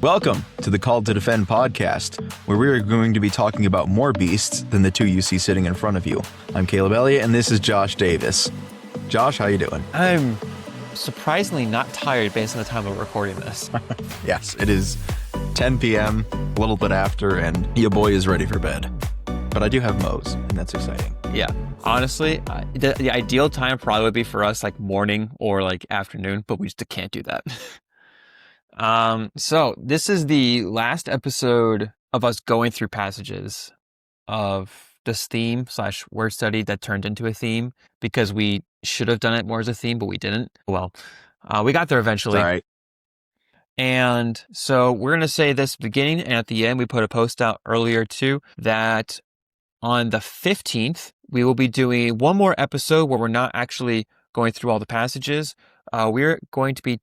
Welcome to the Called to Defend podcast, where we are going to be talking about more beasts than the two you see sitting in front of you. I'm Caleb Elliott, and this is Josh Davis. Josh, how you doing? I'm surprisingly not tired based on the time we're recording this. Yes, it is 10 p.m., a little bit after, and your boy is ready for bed. But I do have Moe's, and that's exciting. Yeah. Honestly, the ideal time probably would be for us like morning or like afternoon, but we just can't do that. So this is the last episode of us going through passages of this theme / word study that turned into a theme, because we should have done it more as a theme, but we didn't. Well, we got there eventually. All right. And so we're going to say this at the beginning, and at the end, we put a post out earlier too, that on the 15th, we will be doing one more episode where we're not actually going through all the passages. We're going to be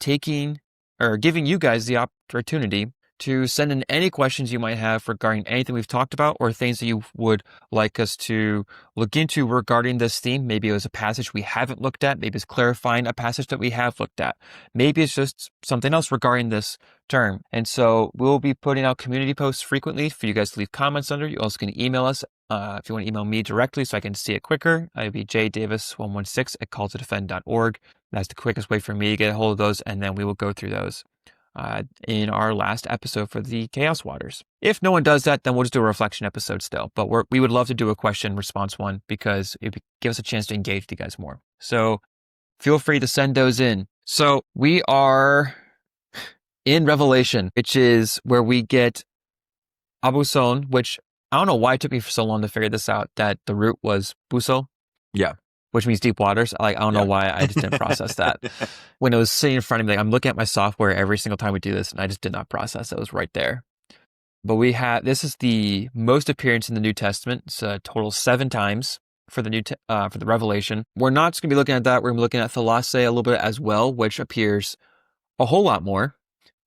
giving you guys the opportunity to send in any questions you might have regarding anything we've talked about, or things that you would like us to look into regarding this theme. Maybe it was a passage we haven't looked at. Maybe it's clarifying a passage that we have looked at. Maybe it's just something else regarding this term. And so we'll be putting out community posts frequently for you guys to leave comments under. You also can email us if you want to email me directly so I can see it quicker. I'd be jdavis116@calltodefend.org. That's the quickest way for me to get a hold of those, and then we will go through those in our last episode for the Chaos Waters. If no one does that, then we'll just do a reflection episode still. But we would love to do a question response one, because it would give us a chance to engage with you guys more. So feel free to send those in. So we are in Revelation, which is where we get Abuson, which I don't know why it took me so long to figure this out, that the root was buso. Yeah. Which means deep waters. I don't know why I just didn't process that. When it was sitting in front of me, I'm looking at my software every single time we do this, and I just did not process it. It was right there. But this is the most appearance in the New Testament. It's a total 7 times for the for the Revelation. We're not just going to be looking at that. We're going to be looking at Thalassa a little bit as well, which appears a whole lot more.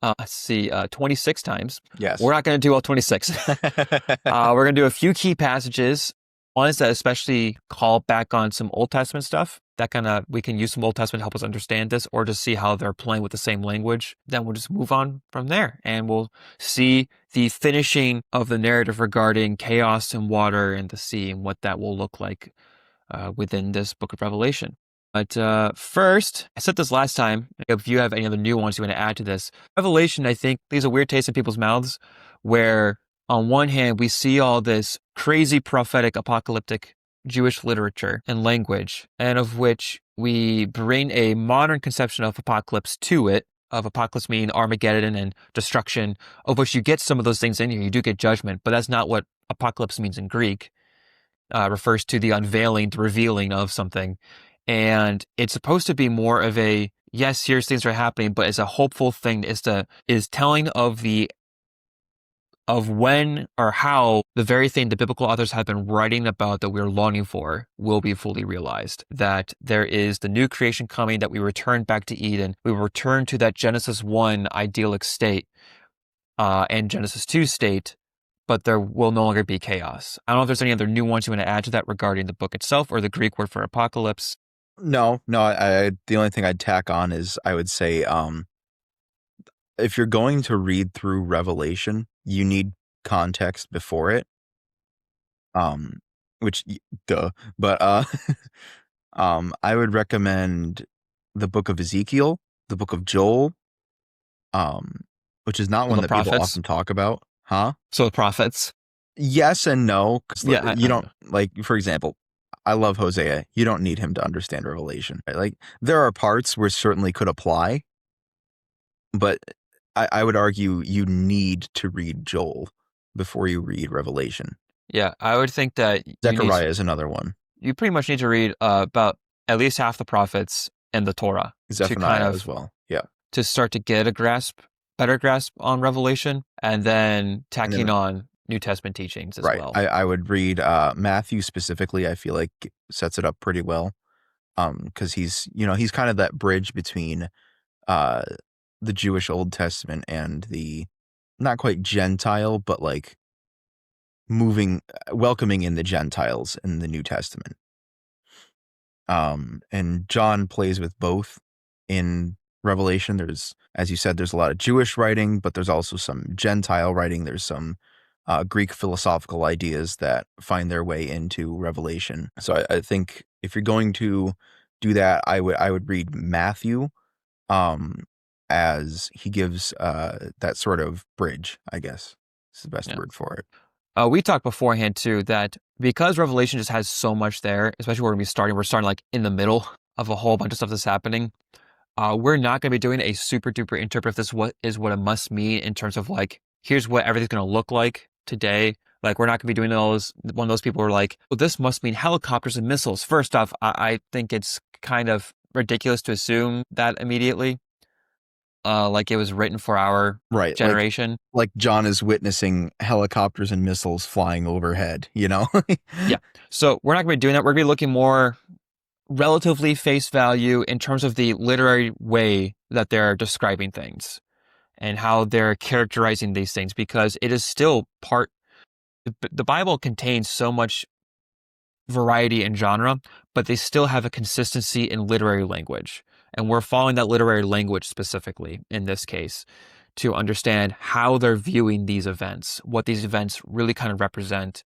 26 times. Yes. We're not going to do all 26. We're going to do a few key passages. Ones that especially call back on some Old Testament stuff, that we can use some Old Testament to help us understand this, or just see how they're playing with the same language. Then we'll just move on from there, and we'll see the finishing of the narrative regarding chaos and water and the sea, and what that will look like within this book of Revelation. But first, I said this last time, if you have any other new ones you want to add to this, Revelation, I think, leaves a weird taste in people's mouths, where on one hand, we see all this crazy prophetic apocalyptic Jewish literature and language, and of which we bring a modern conception of apocalypse to it, of apocalypse meaning Armageddon and destruction, of which you get some of those things in here. You do get judgment, but that's not what apocalypse means in Greek. Refers to the unveiling, the revealing of something. And it's supposed to be more of a, yes, here's things are happening, but it's a hopeful thing, is telling of when or how the very thing the biblical authors have been writing about that we're longing for will be fully realized. That there is the new creation coming, that we return back to Eden. We return to that Genesis 1 idyllic state and Genesis 2 state, but there will no longer be chaos. I don't know if there's any other new ones you want to add to that regarding the book itself or the Greek word for apocalypse. No. I the only thing I'd tack on is I would say, if you're going to read through Revelation, you need context before it. Which, duh. But I would recommend the book of Ezekiel, the book of Joel, which is not one that people often talk about. Huh? So the prophets. Yes and no. Yeah, you don't, like, for example, I love Hosea. You don't need him to understand Revelation. Right? Like, there are parts where it certainly could apply, but I would argue you need to read Joel before you read Revelation. Yeah, I would think that Zechariah is another one. You pretty much need to read about at least half the prophets and the Torah. Zephaniah as well. Yeah. To start to get a better grasp on Revelation, and then tacking on New Testament teachings as well. I would read Matthew specifically. I feel like sets it up pretty well, because he's kind of that bridge between the Jewish Old Testament and the not quite Gentile, but like welcoming in the Gentiles in the New Testament. And John plays with both in Revelation. There's, as you said, there's a lot of Jewish writing, but there's also some Gentile writing. There's some Greek philosophical ideas that find their way into Revelation. So I think if you're going to do that, I would read Matthew, um, as he gives that sort of bridge, I guess is the best Yeah. word for it. We talked beforehand too that because Revelation just has so much there, especially where we're starting like in the middle of a whole bunch of stuff that's happening. We're not going to be doing a super duper interpret this what is what it must mean in terms of like, here's what everything's going to look like today. Like, we're not going to be doing one of those people who are like, well, this must mean helicopters and missiles. First off, I think it's kind of ridiculous to assume that immediately. Like it was written for our Right. generation. Like John is witnessing helicopters and missiles flying overhead, you know? Yeah. So we're not going to be doing that. We're going to be looking more relatively face value in terms of the literary way that they're describing things and how they're characterizing these things, because it is still the Bible contains so much variety and genre, but they still have a consistency in literary language. And we're following that literary language specifically in this case to understand how they're viewing these events, what these events really kind of represent,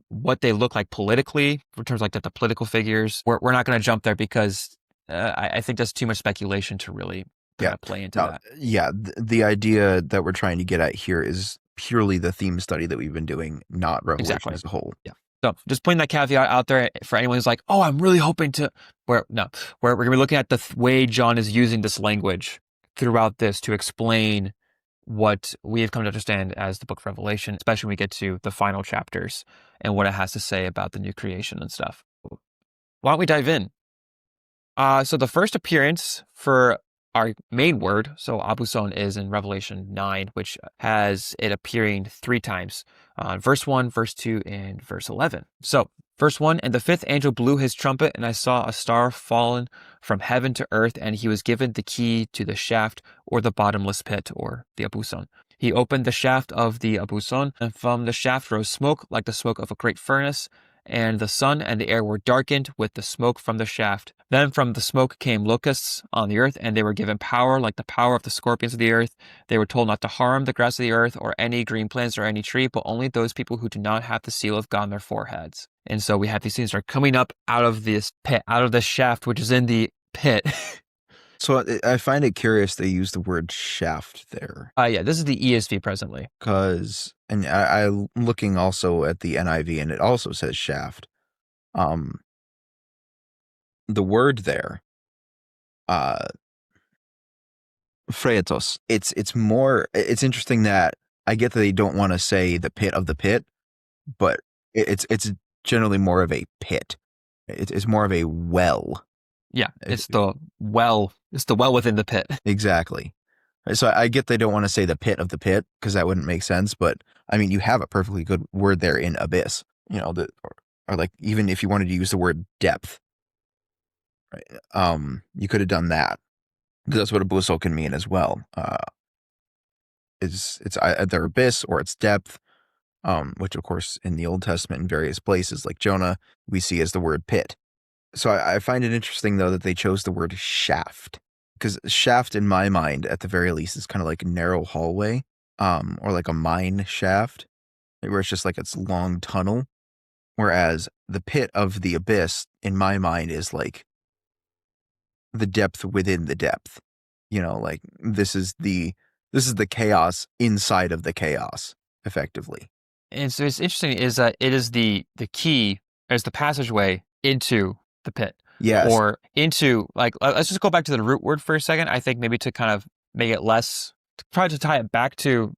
what they look like politically, in terms of like the political figures. We're not going to jump there because I think that's too much speculation to really kind of play into that. Yeah, the idea that we're trying to get at here is purely the theme study that we've been doing, not Revelation as a whole. Yeah. So just putting that caveat out there for anyone who's like, oh, I'm really hoping to, we're going to be looking at the way John is using this language throughout this to explain what we have come to understand as the book of Revelation, especially when we get to the final chapters and what it has to say about the new creation and stuff. Why don't we dive in? So the first appearance for our main word, so abuson, is in Revelation 9, which has it appearing 3 times, verse 1, verse 2, and verse 11. So verse 1, and the 5th angel blew his trumpet, and I saw a star fallen from heaven to earth, and he was given the key to the shaft, or the bottomless pit, or the abuson. He opened the shaft of the abuson, and from the shaft rose smoke like the smoke of a great furnace, and the sun and the air were darkened with the smoke from the shaft. Then from the smoke came locusts on the earth, and they were given power like the power of the scorpions of the earth. They were told not to harm the grass of the earth or any green plants or any tree, but only those people who do not have the seal of God on their foreheads. And so we have these things that are coming up out of this pit, out of the shaft, which is in the pit. So I find it curious they use the word shaft there. Yeah, this is the ESV presently. Because, and I'm looking also at the NIV, and it also says shaft. The word there, phreatos, it's more, it's interesting that I get that they don't want to say the pit of the pit, but it's generally more of a pit. It's more of a well. Yeah, it's the well within the pit. Exactly. So I get they don't want to say the pit of the pit because that wouldn't make sense. But I mean, you have a perfectly good word there in abyss, you know, or like even if you wanted to use the word depth, right? You could have done that because that's what abuso can mean as well. It's either abyss or it's depth, which of course in the Old Testament in various places like Jonah we see as the word pit. So I find it interesting, though, that they chose the word shaft, because shaft, in my mind, at the very least, is kind of like a narrow hallway, or like a mine shaft, where it's just like it's long tunnel. Whereas the pit of the abyss, in my mind, is like the depth within the depth. You know, like this is the chaos inside of the chaos, effectively. And so it's interesting is that it is the key as the passageway into the pit. Yes. Or into, like, let's just go back to the root word for a second. I think maybe to kind of make it less, try to tie it back to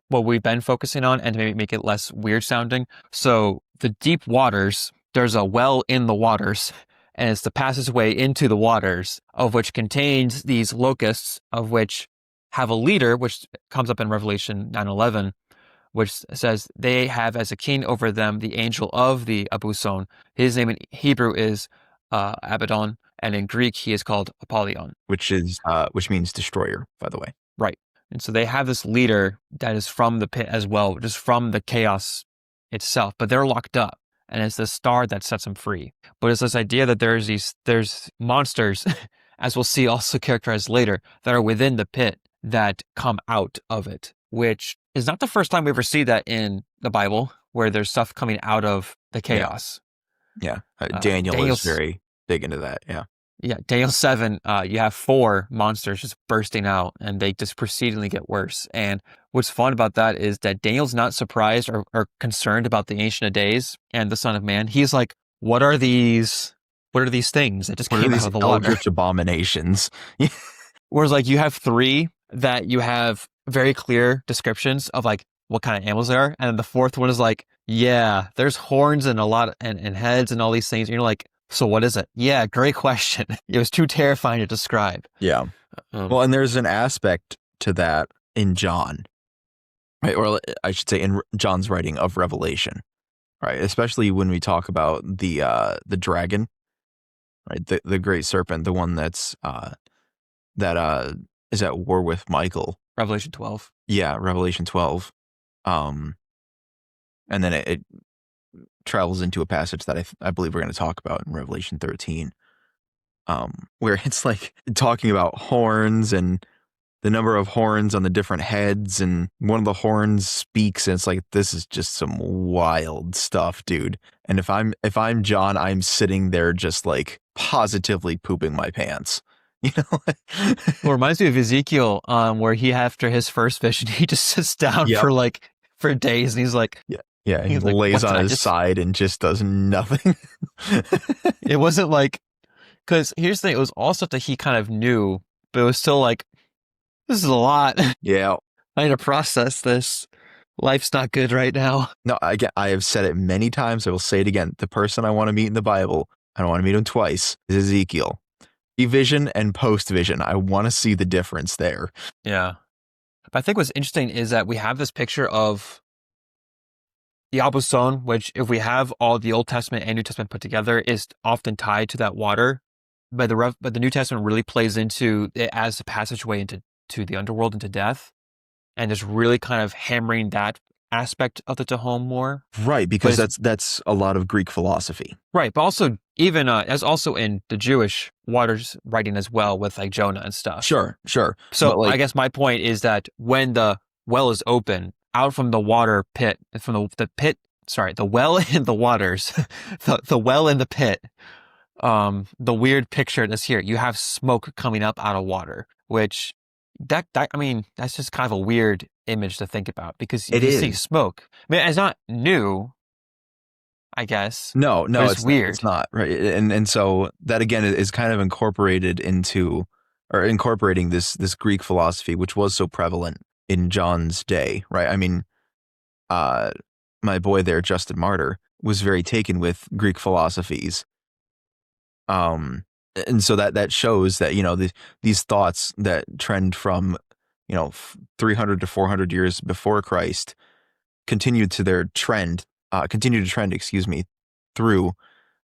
what we've been focusing on and maybe make it less weird sounding. So the deep waters, there's a well in the waters, and it's the passageway into the waters, of which contains these locusts, of which have a leader, which comes up in Revelation 9:11, which says they have as a king over them the angel of the Abuson. His name in Hebrew is Abaddon, and in Greek he is called Apollyon, which means destroyer, by the way. Right. And so they have this leader that is from the pit as well, just from the chaos itself, but they're locked up, and it's the star that sets them free. But it's this idea that there's monsters as we'll see also characterized later, that are within the pit that come out of it, which is not the first time we ever see that in the Bible, where there's stuff coming out of the Yeah. chaos. Yeah. Daniel is Daniel's very big into that. Yeah. Yeah, Daniel 7, you have 4 monsters just bursting out, and they just proceedingly get worse. And what's fun about that is that Daniel's not surprised or concerned about the Ancient of Days and the Son of Man. He's like, what are these? What are these things that just What are came out these of the water? eldritch abominations? Whereas, like, you have 3 that you have very clear descriptions of, like, what kind of animals they are. And then the 4th one is like, yeah, there's horns and a lot and heads and all these things. And you're like, so what is it? Yeah, great question. It was too terrifying to describe. Yeah. Well, and there's an aspect to that in John, right? Or I should say in John's writing of Revelation, right? Especially when we talk about the dragon, right? The great serpent, the one that's that is at war with Michael. Revelation 12. Yeah, Revelation 12. And then it travels into a passage that I believe we're going to talk about in Revelation 13, where it's like talking about horns and the number of horns on the different heads, and one of the horns speaks, and it's like, this is just some wild stuff, dude. And if I'm John, I'm sitting there just like positively pooping my pants. You know? Well, it reminds me of Ezekiel, where he, after his first vision, he just sits down Yep. for days, and he's like, Yeah, he he's like, lays what on did I his just- side and just does nothing. It wasn't like, because here's the thing, it was all stuff that he kind of knew, but it was still like, this is a lot. Yeah. I need to process this. Life's not good right now. No, again, I have said it many times. I will say it again. The person I want to meet in the Bible, I don't want to meet him twice, is Ezekiel. Vision and post vision. I want to see the difference there. Yeah. But I think what's interesting is that we have this picture of the Abluson, which, if we have all the Old Testament and New Testament put together, is often tied to that water. But the New Testament really plays into it as a passageway into the underworld, into death, and is really kind of hammering that aspect of the Tehom more. Right, because that's a lot of Greek philosophy. Right, but also even as also in the Jewish waters writing as well, with like Jonah and stuff. Sure. So But, like, I guess my point is that when the well is open, out from the water pit, from the pit, sorry, the well in the waters, the well in the pit, the weird picture that's here, you have smoke coming up out of water, which I mean, that's just kind of a weird image to think about, because you see smoke. I mean, it's not new, I guess. No, it's weird. It's not, right? And so that again is kind of incorporated into, or incorporating this Greek philosophy, which was so prevalent in John's day, right? I mean, my boy there, Justin Martyr, was very taken with Greek philosophies. And so that shows that, you know, these thoughts that trend from, you know, 300 to 400 years before Christ continue to trend, through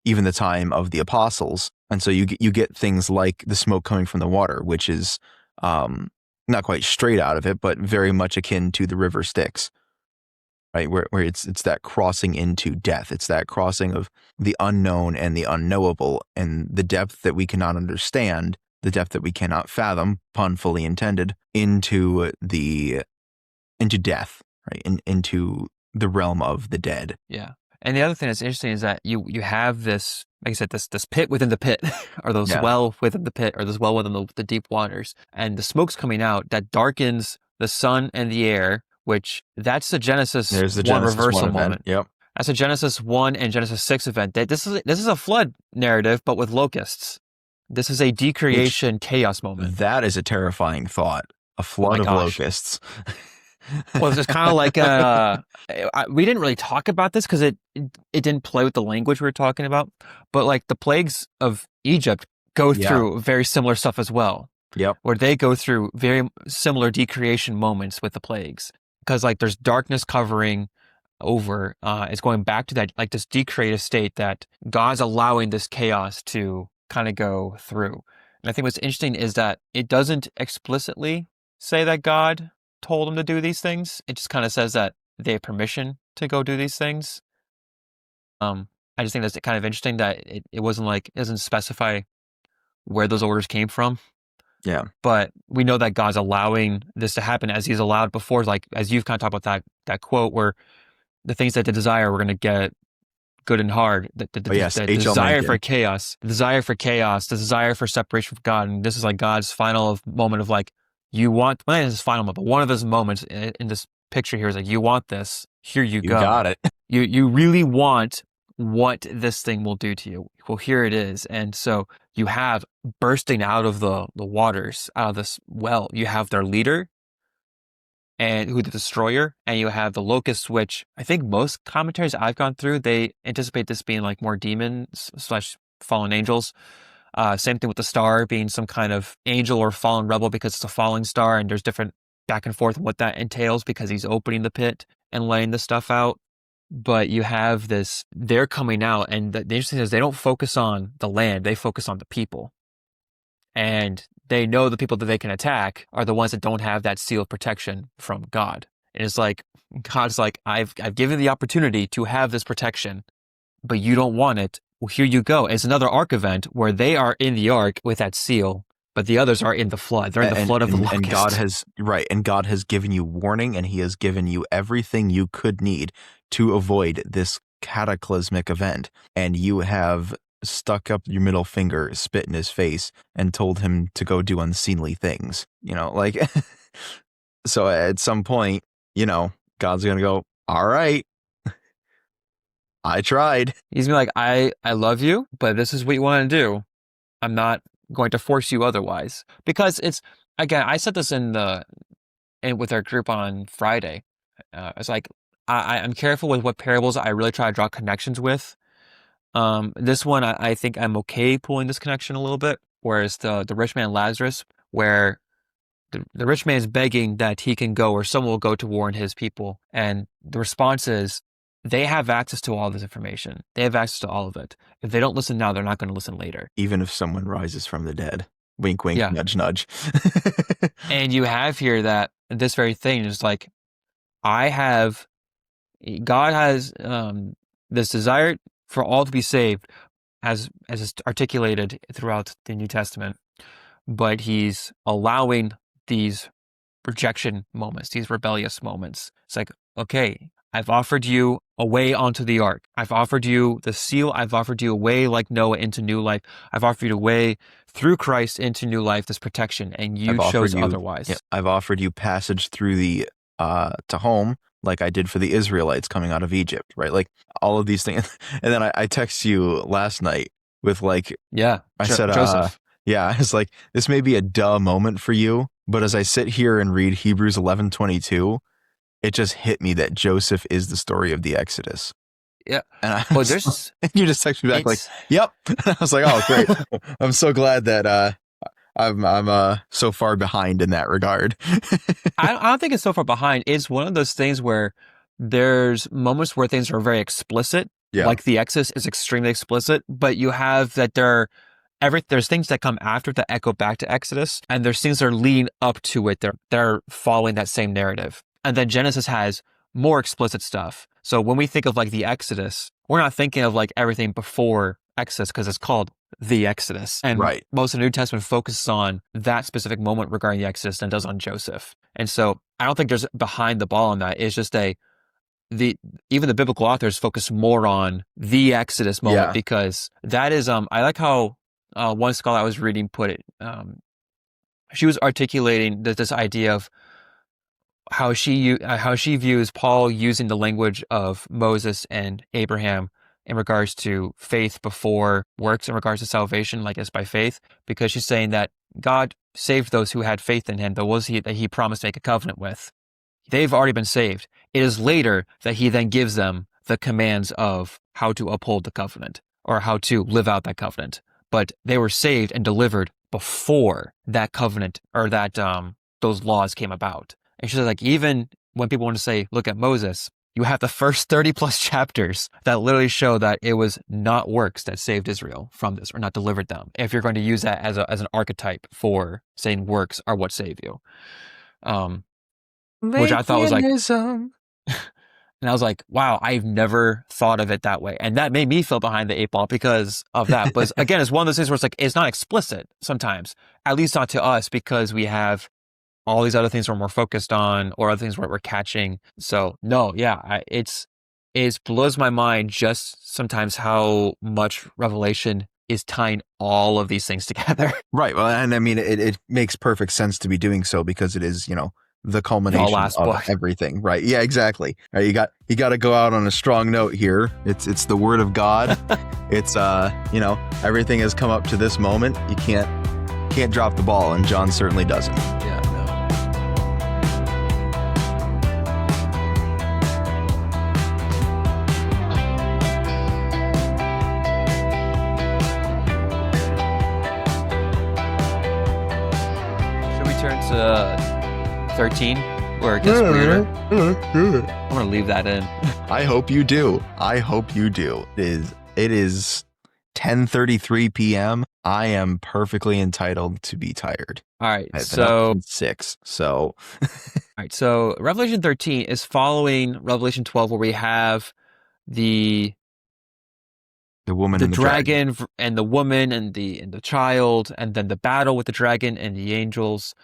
even the time of the apostles. And so you get things like the smoke coming from the water, which is not quite straight out of it, but very much akin to the river Styx. Right, where it's that crossing into death. It's that crossing of the unknown and the unknowable, and the depth that we cannot understand, the depth that we cannot fathom, pun fully intended, into death, right, into the realm of the dead. Yeah. And the other thing that's interesting is that you have this, like I said, this pit within the pit, or this well within the pit, or this well within the deep waters, and the smoke's coming out that darkens the sun and the air, which that's the Genesis 1 reversal moment. Yep. That's a Genesis 1 and Genesis 6 event. This is a flood narrative, but with locusts. This is a decreation chaos moment. That is a terrifying thought. A flood of locusts. Well, it's kind of like we didn't really talk about this because it didn't play with the language we were talking about, but like the plagues of Egypt go through very similar stuff as well. Yep. Where they go through very similar decreation moments with the plagues. Because like there's darkness covering over, it's going back to that, like this decreative state that God's allowing this chaos to kind of go through. And I think what's interesting is that it doesn't explicitly say that God told him to do these things. It just kind of says that they have permission to go do these things. I just think that's kind of interesting that it wasn't like, it doesn't specify where those orders came from. Yeah. But we know that God's allowing this to happen as he's allowed before, like as you've kind of talked about that quote where the things that they desire we're going to get good and hard. Oh yes, The H.L. desire for Mencken. chaos, the desire for separation from God. And this is like God's final moment of like, you want, well, not his final moment, but one of his moments in this picture here is like, you want this, here you You go. got it. You really want what this thing will do to you. Well, here it is. And so you have bursting out of the waters, out of this well, you have their leader and who the destroyer, and you have the locusts, which I think most commentaries I've gone through, they anticipate this being like more demons slash fallen angels. Same thing with the star being some kind of angel or fallen rebel because it's a falling star, and there's different back and forth what that entails because he's opening the pit and laying the stuff out. But you have this, they're coming out, and the interesting thing is they don't focus on the land, they focus on the people. And they know the people that they can attack are the ones that don't have that seal of protection from God. And it's like, God's like, I've given the opportunity to have this protection, but you don't want it. Well, here you go. It's another ark event where they are in the ark with that seal, but the others are in the flood. They're in the flood of the locust. And God has, right, and God has given you warning, and he has given you everything you could need to avoid this cataclysmic event. And you have stuck up your middle finger, spit in his face, and told him to go do unseemly things. Like, so at some point, God's going to go, all right, I tried. He's gonna be like, I love you, but this is what you want to do. I'm not going to force you otherwise. Because it's, again, I said this with our group on Friday. It's like, I'm careful with what parables I really try to draw connections with. This one, I think I'm okay pulling this connection a little bit, whereas the rich man Lazarus, where the rich man is begging that he can go or someone will go to warn his people. And the response is, they have access to all this information. They have access to all of it. If they don't listen now, they're not going to listen later. Even if someone rises from the dead. Wink, wink, Yeah. nudge, nudge. And you have here that this very thing is like, God has this desire for all to be saved as is articulated throughout the New Testament, but he's allowing these rejection moments, these rebellious moments. It's like, okay, I've offered you a way onto the ark. I've offered you the seal. I've offered you a way like Noah into new life. I've offered you a way through Christ into new life, this protection, and you chose otherwise. Yeah, I've offered you passage through the to home, like I did for the Israelites coming out of Egypt, right? Like all of these things. And then I text you last night with like, I said, Joseph. I was like, this may be a duh moment for you, but as I sit here and read Hebrews 11:22, it just hit me that Joseph is the story of the Exodus. Yeah. And you just text me back like, yep. I was like, oh, great. I'm so glad that I'm so far behind in that regard. I don't think it's so far behind. It's one of those things where there's moments where things are very explicit. Yeah. Like the Exodus is extremely explicit, but you have that there's things that come after that echo back to Exodus, and there's things that are leading up to it. They're following that same narrative. And then Genesis has more explicit stuff. So when we think of like the Exodus, we're not thinking of like everything before Exodus because it's called the Exodus. And right. Most of the New Testament focuses on that specific moment regarding the Exodus than does on Joseph. And so I don't think there's behind the ball on that. It's just even the biblical authors focus more on the Exodus moment because that is, I like how one scholar I was reading put it. She was articulating this idea of how she views Paul using the language of Moses and Abraham in regards to faith before works, in regards to salvation, like as by faith, because she's saying that God saved those who had faith in him, that he promised to make a covenant with. They've already been saved. It is later that he then gives them the commands of how to uphold the covenant or how to live out that covenant. But they were saved and delivered before that covenant or that those laws came about. And she said, like, even when people want to say, look at Moses, you have the first 30 plus chapters that literally show that it was not works that saved Israel from this or not delivered them. If you're going to use that as an archetype for saying works are what save you. Which I thought was like, And I was like, wow, I've never thought of it that way. And that made me feel behind the eight ball because of that. But again, it's one of those things where it's like, it's not explicit sometimes, at least not to us, because we have all these other things we're more focused on or other things where we're catching. So no, yeah, it blows my mind just sometimes how much Revelation is tying all of these things together. Right. Well, and I mean, it makes perfect sense to be doing so because it is, the The culmination last of book. everything. Right. Yeah, exactly. Right, you got to go out on a strong note here. It's the word of God. It's, everything has come up to this moment. You can't drop the ball. And John certainly doesn't. Yeah, no. Should we turn to 13 where it gets weirder? I'm going to leave that in. I hope you do. I hope you do. It is 10:33 p.m. I am perfectly entitled to be tired. All right. I've been up since 6. So all right. So Revelation 13 is following Revelation 12, where we have the woman and the dragon and the woman and the child, and then the battle with the dragon and the angels.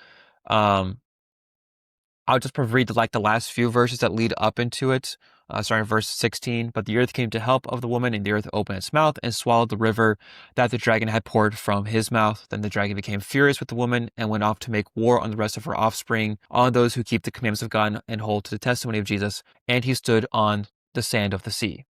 I'll just read the last few verses that lead up into it, starting verse 16. But the earth came to help of the woman, and the earth opened its mouth and swallowed the river that the dragon had poured from his mouth. Then the dragon became furious with the woman and went off to make war on the rest of her offspring, on those who keep the commandments of God and hold to the testimony of Jesus. And he stood on the sand of the sea.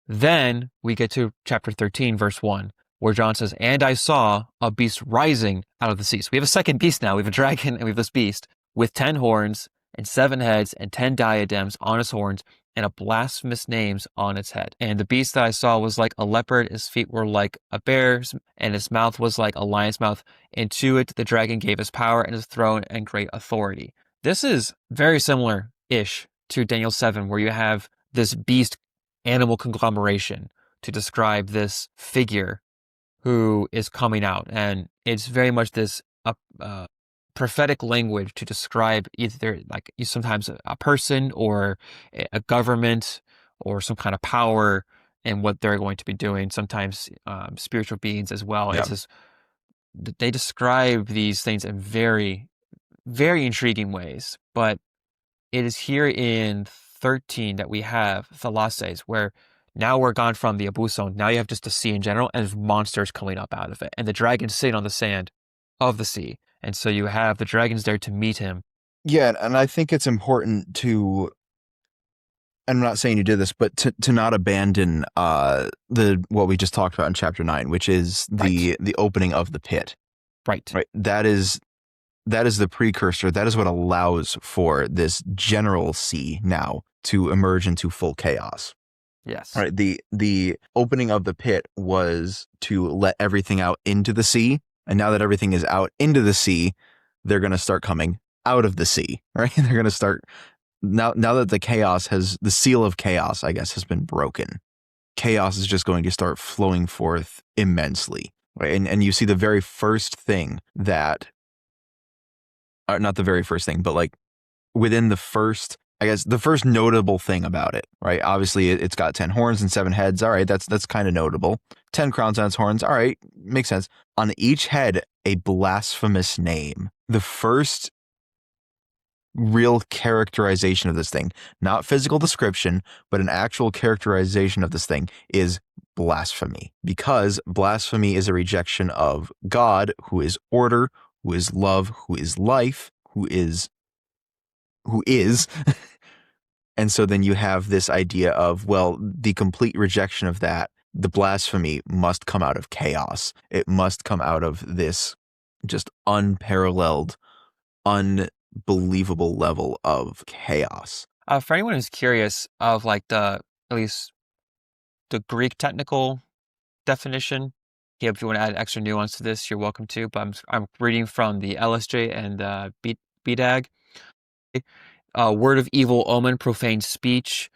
Then we get to chapter 13, verse 1, where John says, "And I saw a beast rising out of the sea." So we have a second beast now. We have a dragon and we have this beast with 10 horns and 7 heads and 10 diadems on its horns and a blasphemous names on its head. And the beast that I saw was like a leopard, his feet were like a bear's, and his mouth was like a lion's mouth. And to it the dragon gave his power and his throne and great authority. This is very similar-ish to Daniel 7, where you have this beast animal conglomeration to describe this figure who is coming out. And it's very much this prophetic language to describe either like sometimes a person or a government or some kind of power and what they're going to be doing. Sometimes spiritual beings as well. Yeah. It's just, they describe these things in very, very intriguing ways. But it is here in 13 that we have Thalasses, where now we're gone from the Abuson. Now you have just the sea in general, and there's monsters coming up out of it. And the dragon's sitting on the sand of the sea. And so you have the dragons there to meet him. Yeah, and I think it's important to, I'm not saying you did this, but to not abandon what we just talked about in chapter 9, which is the opening of the pit. Right. That is the precursor. That is what allows for this general sea now to emerge into full chaos. Yes. Right. The opening of the pit was to let everything out into the sea. And now that everything is out into the sea, they're going to start coming out of the sea, right? They're going to start now that the seal of chaos, I guess, has been broken. Chaos is just going to start flowing forth immensely, right? And you see the very first thing that, not the very first thing, but like within the first, I guess, the first notable thing about it, right? Obviously, it's got 10 horns and 7 heads. All right, that's kind of notable. 10 crowns on its horns. All right, makes sense. On each head, a blasphemous name. The first real characterization of this thing, not physical description, but an actual characterization of this thing is blasphemy. Because blasphemy is a rejection of God, who is order, who is love, who is life, who is and so then you have this idea of, well, the complete rejection of that, the blasphemy must come out of chaos. It must come out of this just unparalleled, unbelievable level of chaos. For anyone who's curious of like at least the Greek technical definition, if you want to add extra nuance to this, you're welcome to. But I'm reading from the LSJ and BDAG. Word of evil omen, profane speech,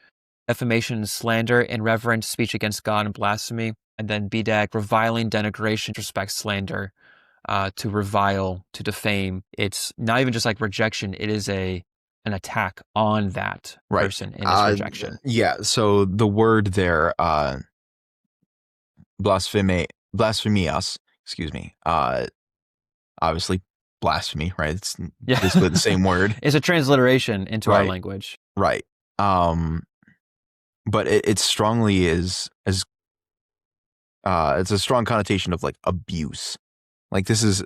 defamation and slander, irreverent speech against God and blasphemy. And then BDAG, reviling, denigration, disrespect, slander, to revile, to defame. It's not even just like rejection. It is a an attack on that Right. person in this rejection. Yeah. So the word there, blasphemias, excuse me. Obviously blasphemy, right? It's basically the same word. It's a transliteration into our language. Right. But it strongly is as it's a strong connotation of like abuse. Like this is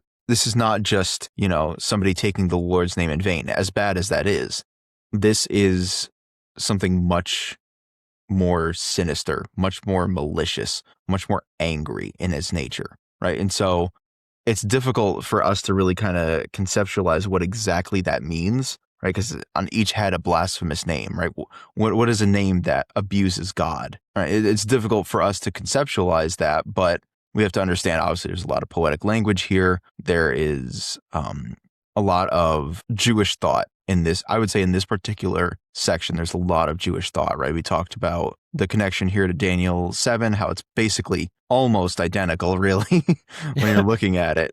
not just, somebody taking the Lord's name in vain, as bad as that is. This is something much more sinister, much more malicious, much more angry in its nature, right? And so it's difficult for us to really kind of conceptualize what exactly that means, right? Because on each had a blasphemous name, right? What is a name that abuses God, right? It's difficult for us to conceptualize that, but we have to understand, obviously, there's a lot of poetic language here. There is a lot of Jewish thought in this. I would say in this particular section, there's a lot of Jewish thought, right? We talked about the connection here to Daniel 7, how it's basically almost identical, really, when you're looking at it,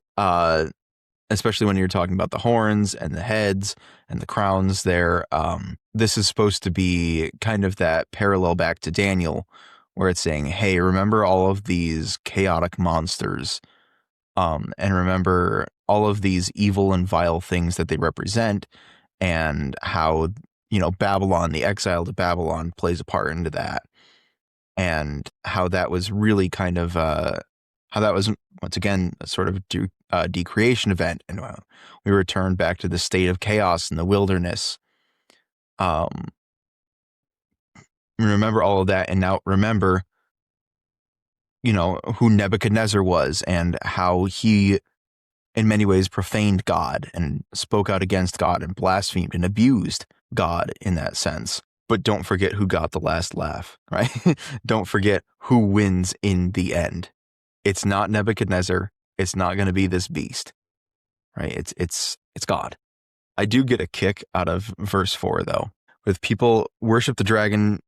especially when you're talking about the horns and the heads and the crowns there. This is supposed to be kind of that parallel back to Daniel, where it's saying, hey, remember all of these chaotic monsters, and remember all of these evil and vile things that they represent, and how, Babylon, the exile to Babylon, plays a part into that, and how that was really kind of, how that was, once again, a sort of decreation event, and we returned back to the state of chaos in the wilderness. Remember all of that, and now remember, who Nebuchadnezzar was and how he, in many ways, profaned God and spoke out against God and blasphemed and abused God in that sense. But don't forget who got the last laugh, right? Don't forget who wins in the end. It's not Nebuchadnezzar. It's not going to be this beast, right? It's God. I do get a kick out of verse 4, though, with people worship the dragon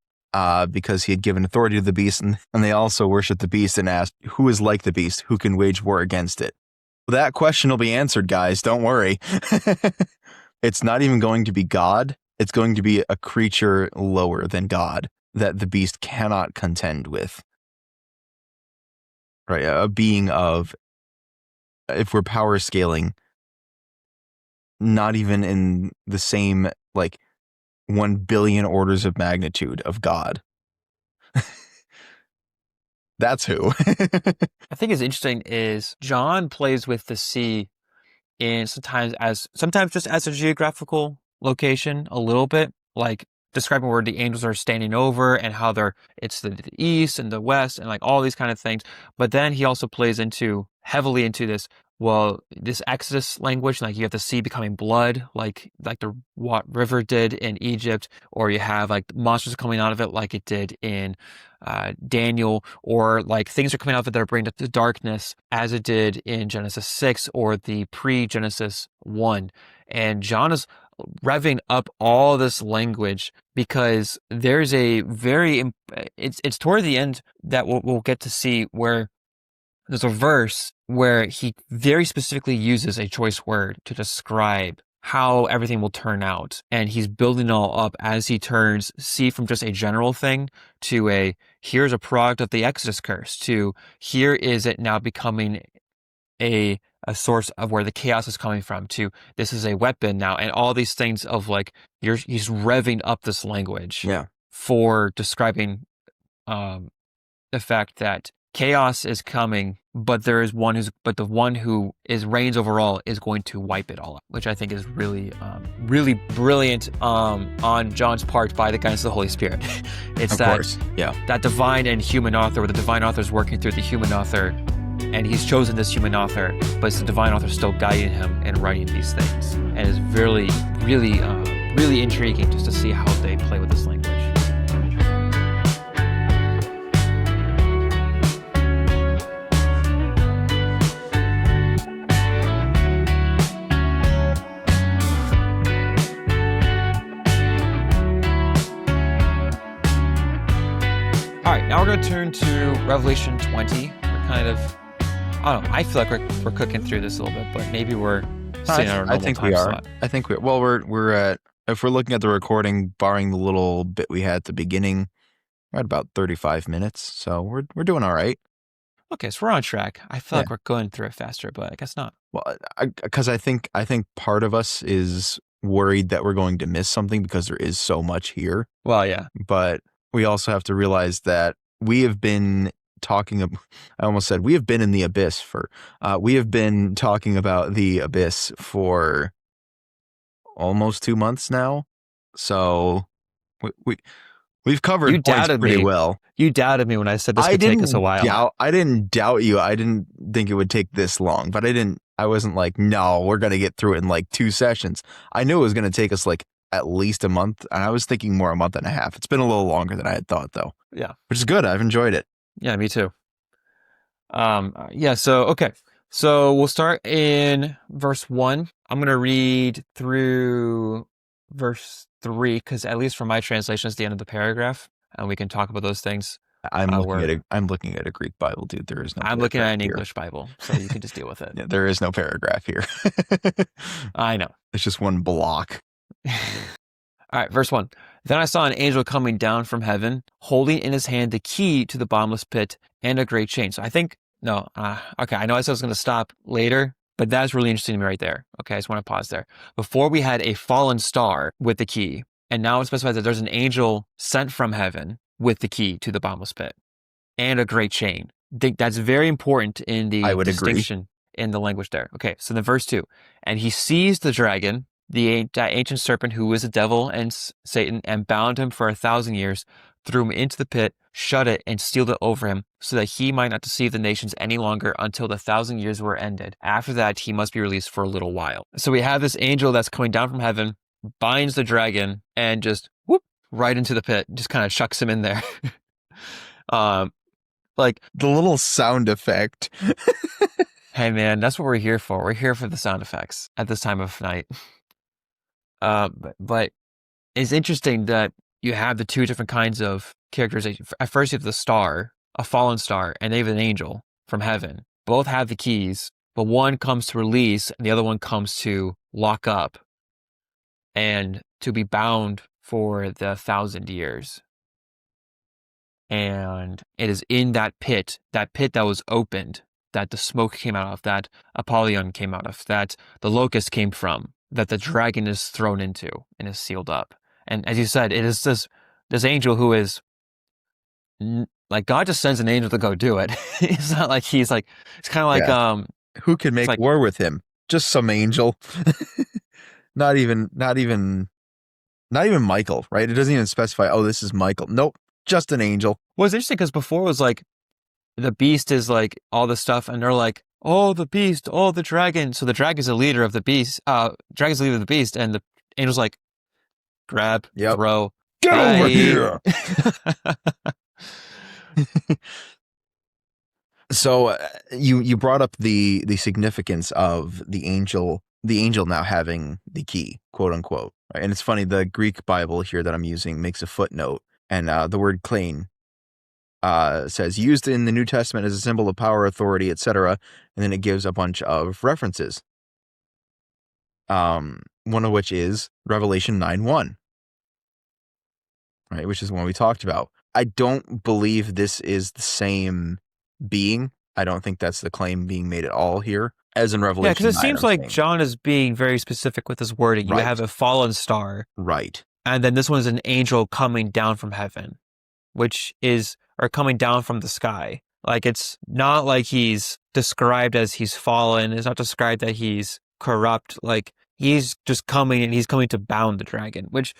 because he had given authority to the beast, and they also worship the beast and asked, who is like the beast, who can wage war against it? Well, that question will be answered, guys. Don't worry. It's not even going to be God. It's going to be a creature lower than God that the beast cannot contend with. Right? A being of, if we're power scaling, not even in the same, 1 billion orders of magnitude of God. That's who. I think is interesting is John plays with the sea in sometimes just as a geographical location a little bit, like describing where the angels are standing over and how it's the east and the west and like all these kind of things. But then he also plays heavily into this Exodus language, like you have the sea becoming blood, like the river did in Egypt, or you have like monsters coming out of it like it did in Daniel, or like things are coming out of it that are bringing up the darkness as it did in Genesis 6 or the pre-Genesis 1. And John is revving up all this language because there's it's toward the end that we'll get to see where there's a verse where he very specifically uses a choice word to describe how everything will turn out. And he's building it all up as he turns sea from just a general thing to here's a product of the Exodus curse, to here is it now becoming a source of where the chaos is coming from, to this is a weapon now, and all these things of like he's revving up this language for describing the fact that chaos is coming, but the one who reigns over all is going to wipe it all out, which I think is really, really brilliant on John's part by the guidance of the Holy Spirit. It's that divine and human author, where the divine author is working through the human author, and he's chosen this human author, but it's the divine author still guiding him and writing these things, and it's really, really, really intriguing just to see how they play with this language. Now we're going to turn to Revelation 20. We're kind of, I don't know, I feel like we're cooking through this a little bit, but maybe we're sitting on our normal time slot. I think we are. Well, we're at if we're looking at the recording, barring the little bit we had at the beginning, we're at about 35 minutes. So we're doing all right. Okay, so we're on track. I feel Yeah. like we're going through it faster, but I guess not. Well, because I think part of us is worried that we're going to miss something because there is so much here. Well, yeah. But we also have to realize that we have been talking. I almost said we have been in the abyss for. We have been talking about the abyss for almost 2 months now. So we've You covered points doubted pretty me. well. You doubted me when I said this could take us a while. I didn't doubt you. I didn't think it would take this long, but I wasn't like, no, we're going to get through it in like 2 sessions. I knew it was going to take us like at least a month, and I was thinking more a month and a half. It's been a little longer than I had thought, though. Yeah. Which is good. I've enjoyed it. Yeah, me too. Yeah, so, okay. So we'll start in verse 1. I'm going to read through verse 3, because at least from my translation, it's the end of the paragraph, and we can talk about those things. I'm looking at a Greek Bible, dude. There is no. I'm looking at an here. English Bible, so you can just deal with it. Yeah, there is no paragraph here. I know. It's just one block. All right, verse 1. Then I saw an angel coming down from heaven, holding in his hand the key to the bottomless pit and a great chain. So I think, okay, I know I said I was going to stop later, but that's really interesting to me right there. Okay, I just want to pause there. Before we had a fallen star with the key, and now it specifies that there's an angel sent from heaven with the key to the bottomless pit and a great chain. I think that's very important in the distinction in the language there. Okay, so then verse 2. And he seized the dragon, that ancient serpent who is the devil and Satan, and bound him for 1,000 years, threw him into the pit, shut it, and sealed it over him, so that he might not deceive the nations any longer until the 1,000 years were ended. After that, he must be released for a little while. So we have this angel that's coming down from heaven, binds the dragon, and just whoop, right into the pit, just kind of chucks him in there. Like the little sound effect. Hey man, that's what we're here for. We're here for the sound effects at this time of night. But it's interesting that you have the two different kinds of characterization. At first, you have the star, a fallen star, and they have an angel from heaven. Both have the keys, but one comes to release and the other one comes to lock up and to be bound for the 1,000 years. And it is in that pit that was opened, that the smoke came out of, that Apollyon came out of, that the locust came from, that the dragon is thrown into and is sealed up. And as you said, it is this angel who is like, God just sends an angel to go do it. It's not like he's like, it's kind of like, who can make war with him? Just some angel. not even Michael, right? It doesn't even specify, oh, this is Michael. Nope. Just an angel. Well, it's interesting because before it was like, the beast is like all the stuff, and they're like, oh, the beast, oh, the dragon. So the dragon is the leader of the beast. Dragon's the leader of the beast, and the angel's like, grab, throw, get over here. So you brought up the significance of the angel now having the key, quote unquote. Right? And it's funny, the Greek Bible here that I'm using makes a footnote, and the word klein says used in the New Testament as a symbol of power, authority, etc. And then it gives a bunch of references. One of which is Revelation 9:1, right? Which is one we talked about. I don't believe this is the same being. I don't think that's the claim being made at all here, as in Revelation 9. Yeah, because it seems like John is being very specific with his wording. You have a fallen star. Right. And then this one is an angel coming down from heaven, or coming down from the sky. Like, it's not like he's described as he's fallen. It's not described that he's corrupt. Like, he's just coming, and he's coming to bound the dragon, which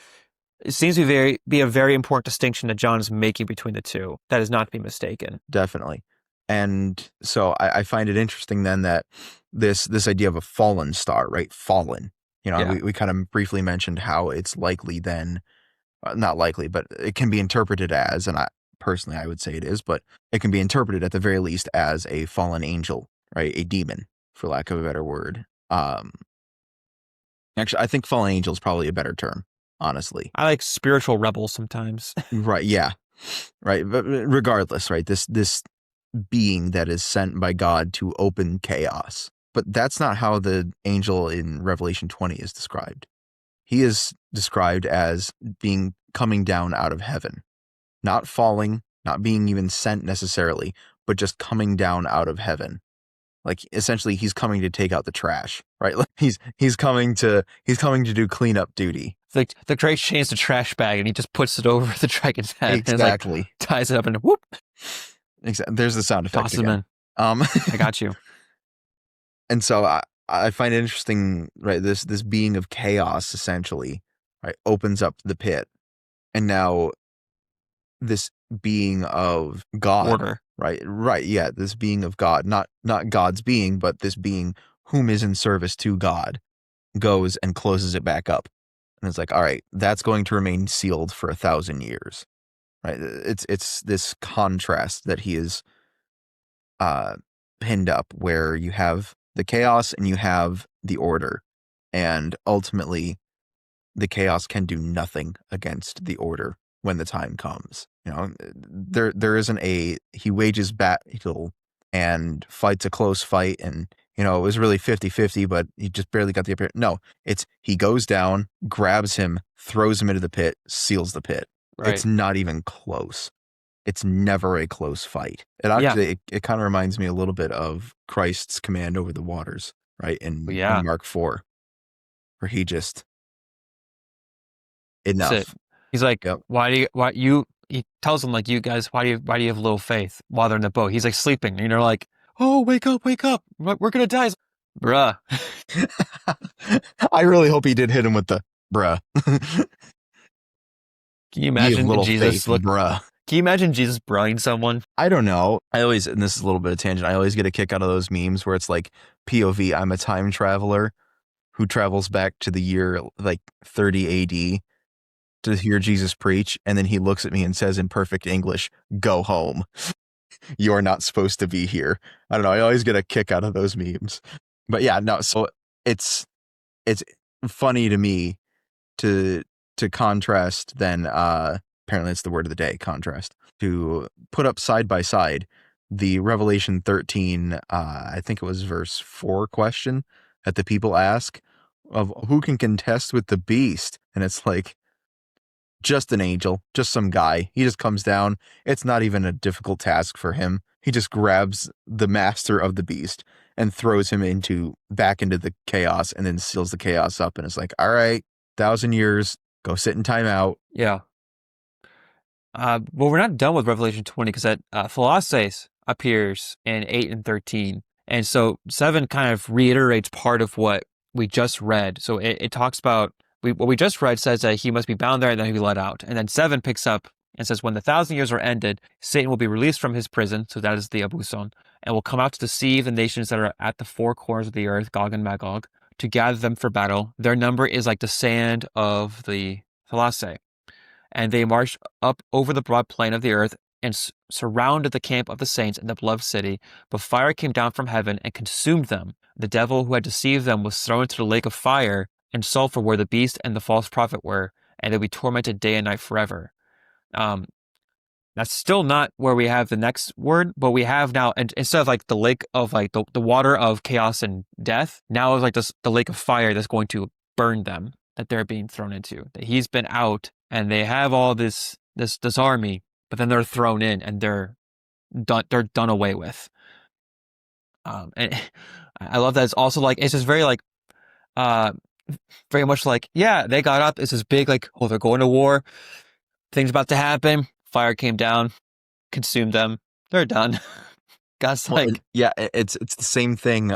seems to be a very important distinction that John is making between the two. That is not to be mistaken. Definitely. And so I find it interesting then that this idea of a fallen star, right? Fallen. We kind of briefly mentioned how it's likely then, not likely, but it can be interpreted as, and personally I would say it is, but it can be interpreted at the very least as a fallen angel, right? A demon, for lack of a better word. Actually, I think fallen angel is probably a better term, honestly. I like spiritual rebel sometimes. Right, yeah. Right, but regardless, right? This being that is sent by God to open chaos. But that's not how the angel in Revelation 20 is described. he is described as being coming down out of heaven, not falling, not being even sent necessarily, but just coming down out of heaven. Like essentially he's coming to take out the trash, right? Like he's coming to do cleanup duty. The Drake chains the trash bag and he just puts it over the dragon's head Exactly. and like ties it up and whoop. Exactly. There's the sound effect Tosses him again. in. I got you. And so I find it interesting, right? This being of chaos essentially, right, opens up the pit, and now this being of God, Order. right, yeah, this being of God, not God's being, but this being whom is in service to God, goes and closes it back up, and it's like, all right, that's going to remain sealed for 1,000 years, right? It's this contrast that he is pinned up, where you have the chaos and you have the order, and ultimately the chaos can do nothing against the order when the time comes. There isn't he wages battle and fights a close fight, and it was really 50-50, but he just barely got the upper. No, it's he goes down, grabs him, throws him into the pit, seals the pit. Right. It's not even close. It's never a close fight. It actually it kind of reminds me a little bit of Christ's command over the waters, right? In Mark 4, where he just enough. He's like, yep. He tells them, like, you guys, why do you have little faith while they're in the boat? He's like sleeping, and they're like, oh, wake up, we're gonna die, bruh. I really hope he did hit him with the bruh. Can you imagine Jesus bruh? Can you imagine Jesus bruhing someone? I don't know. And this is a little bit of tangent, I always get a kick out of those memes where it's like, POV, I'm a time traveler who travels back to the year like 30 AD to hear Jesus preach, and then he looks at me and says in perfect English, go home. You're not supposed to be here. I don't know. I always get a kick out of those memes. But yeah, no, so it's funny to me to contrast then, apparently it's the word of the day, contrast, to put up side by side the Revelation 13, I think it was verse 4 question that the people ask of who can contest with the beast. And it's like, just an angel, just some guy. He just comes down. It's not even a difficult task for him. He just grabs the master of the beast and throws him back into the chaos, and then seals the chaos up. And it's like, all right, 1,000 years, go sit in timeout. Yeah. Well, we're not done with Revelation 20, because that Symbolizes appears in 8 and 13. And so 7 kind of reiterates part of what we just read. So it talks about, what we just read says that he must be bound there and then he'll be let out. And then 7 picks up and says, when the 1,000 years are ended, Satan will be released from his prison, so that is the Abuson, and will come out to deceive the nations that are at the 4 corners of the earth, Gog and Magog, to gather them for battle. Their number is like the sand of the Thalassae. And they marched up over the broad plain of the earth and surrounded the camp of the saints in the beloved city. But fire came down from heaven and consumed them. The devil who had deceived them was thrown into the lake of fire and sulfur, where the beast and the false prophet were, and they'll be tormented day and night forever. That's still not where we have the next word, but we have now, and instead of like the lake of like the water of chaos and death, now it's like the lake of fire that's going to burn them, that they're being thrown into. That he's been out, and they have all this army, but then they're thrown in, and they're done away with. And I love that it's also like, it's just very like, very much like, yeah, they got up. It's this big like, oh, they're going to war. Things about to happen. Fire came down, consumed them. They're done. God's like, yeah, it's the same thing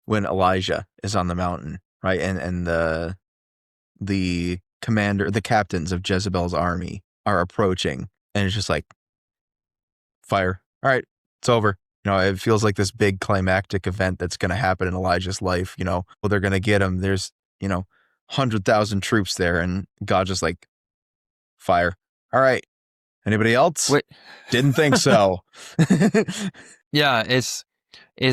when Elijah is on the mountain, right? And the commander, the captains of Jezebel's army are approaching, and it's just like, fire. All right, it's over. It feels like this big climactic event that's going to happen in Elijah's life. Well, they're going to get him. There's 100,000 troops there, and God just like, fire. All right. Anybody else? Wait. Didn't think so. Yeah, is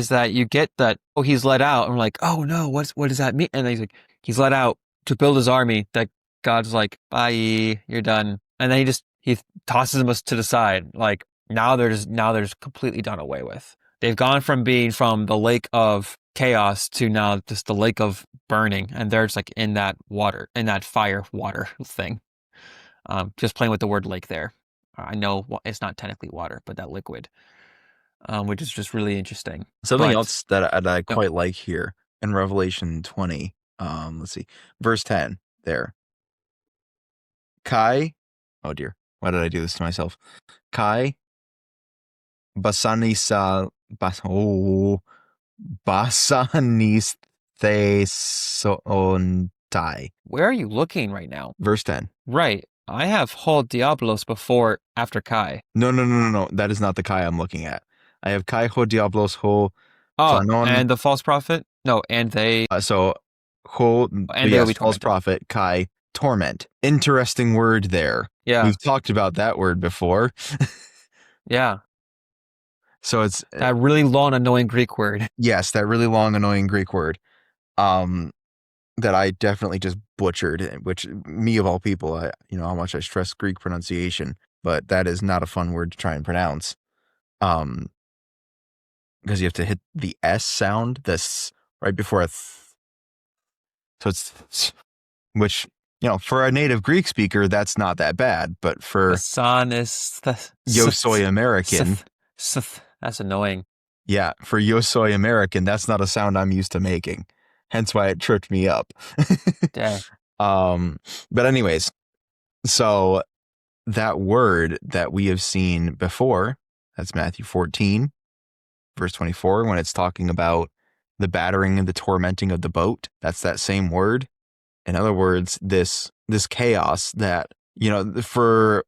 that you get that, oh, he's let out. And we're like, oh no, what does that mean? And then he's let out to build his army. That God's like, bye, you're done. And then he tosses them to the side. Like, now they're just completely done away with. They've gone from being from the lake of chaos to now just the lake of burning, and they're just like in that water, in that fire water thing. Just playing with the word lake there. I know it's not technically water, but that liquid, which is just really interesting. Something But else that I no, quite like here in Revelation 20. Let's see, verse 10 there. Kai, oh dear, why did I do this to myself? Kai basanisa basanis thesontai. where are you looking right now? Verse 10. Right, I have Hol Diablos before after Kai. No. That is not the Kai I'm looking at. I have Kai ho diablos ho Oh, phanon. and the false prophet? No, and they So ho, and they will yes, be false tormented. prophet, Kai, torment. Interesting word there. Yeah, We've talked about that word before. yeah. So it's That really long, annoying Greek word. yes, that really long, annoying Greek word. That I definitely just butchered, which me of all people, you know how much I stress Greek pronunciation, but that is not a fun word to try and pronounce. Because you have to hit the S sound, this right before a so it's, which, you know, for a native Greek speaker, that's not that bad, but The for sun is the Yosoi American, That's annoying. yeah, for Yosoi American, that's not a sound I'm used to making. Hence why it tripped me up. Dang. But anyways, so that word that we have seen before, that's Matthew 14, verse 24, when it's talking about the battering and the tormenting of the boat, that's that same word. In other words, this chaos that, you know, for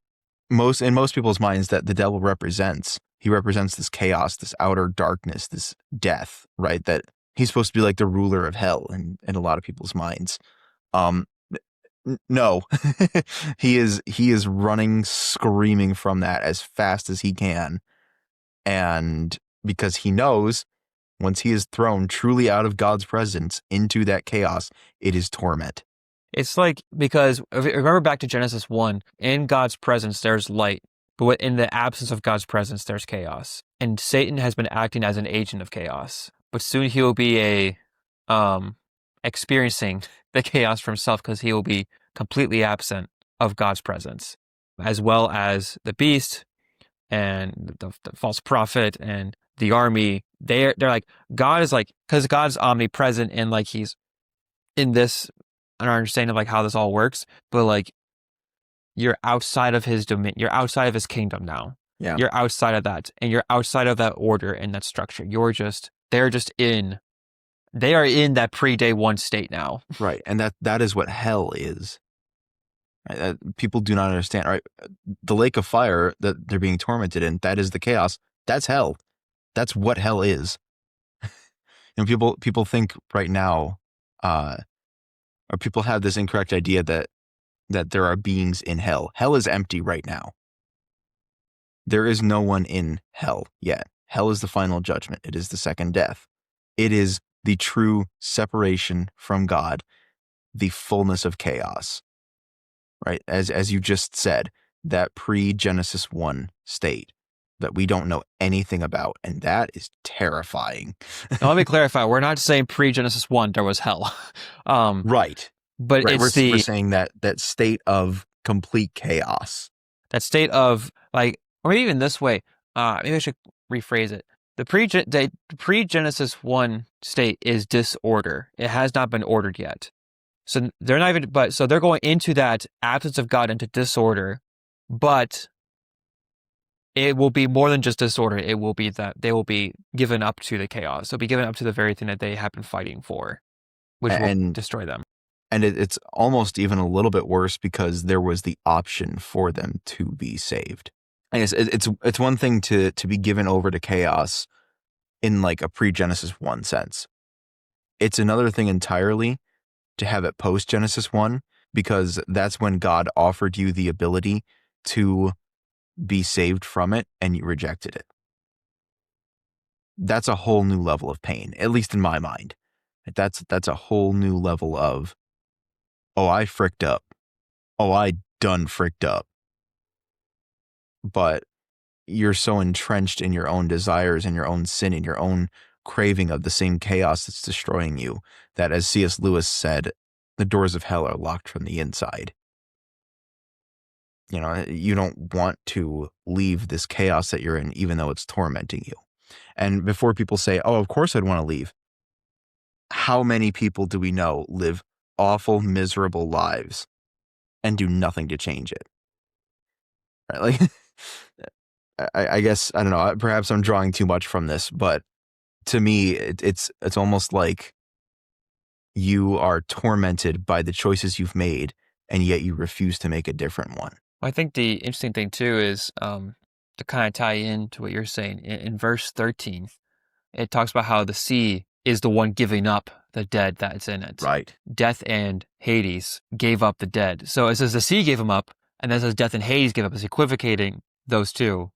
in most people's minds that the devil represents, he represents this chaos, this outer darkness, this death, right? That he's supposed to be like the ruler of hell in a lot of people's minds. Um, no, he is running, screaming from that as fast as he can. And because he knows once he is thrown truly out of God's presence into that chaos, it is torment. It's like, because if you remember back to Genesis 1, in God's presence there's light, but in the absence of God's presence there's chaos. And Satan has been acting as an agent of chaos, but soon he will be experiencing the chaos for himself, because he will be completely absent of God's presence, as well as the beast and the false prophet and the army. They're like, God is like, because God's omnipresent and like he's in this, our understanding of like how this all works, but like you're outside of his domain, you're outside of his kingdom now. Yeah. You're outside of that, and you're outside of that order and that structure. They are in that pre-day one state now. Right. And that is what hell is. Right? People do not understand, right? The lake of fire that they're being tormented in, that is the chaos. That's hell. That's what hell is. You know, people think right now, or people have this incorrect idea that there are beings in hell. Hell is empty right now. There is no one in hell yet. Hell is the final judgment. It is the second death. It is the true separation from God, the fullness of chaos, right? As you just said, that pre-Genesis 1 state that we don't know anything about, and that is terrifying. Now, let me clarify. We're not saying pre-Genesis 1 there was hell. Right. But Right. it's We're saying that state of complete chaos. that state of like, or maybe even this way. Maybe I should rephrase it. The pre-Genesis 1 state is disorder. It has not been ordered yet. So they're not even, but so they're going into that absence of God, into disorder, but it will be more than just disorder. It will be that they will be given up to the chaos. They'll be given up to the very thing that they have been fighting for, which will destroy them. And it's almost even a little bit worse because there was the option for them to be saved. I guess it's one thing to be given over to chaos in like a pre-Genesis 1 sense. It's another thing entirely to have it post-Genesis 1, because that's when God offered you the ability to be saved from it and you rejected it. That's a whole new level of pain, at least in my mind. That's a whole new level of, oh, I fricked up. Oh, I done fricked up. But you're so entrenched in your own desires and your own sin and your own craving of the same chaos that's destroying you, that, as C.S. Lewis said, the doors of hell are locked from the inside. You know, you don't want to leave this chaos that you're in, even though it's tormenting you. And before people say, oh, of course I'd want to leave, how many people do we know live awful, miserable lives and do nothing to change it? Right? Like, I guess, I don't know, perhaps I'm drawing too much from this, but to me, it's almost like you are tormented by the choices you've made, and yet you refuse to make a different one. I think the interesting thing too is to kind of tie into what you're saying in verse 13. It talks about how the sea is the one giving up the dead that's in it. Right. Death and Hades gave up the dead. So it says the sea gave them up, and then it says death and Hades gave up. It's equivocating those two.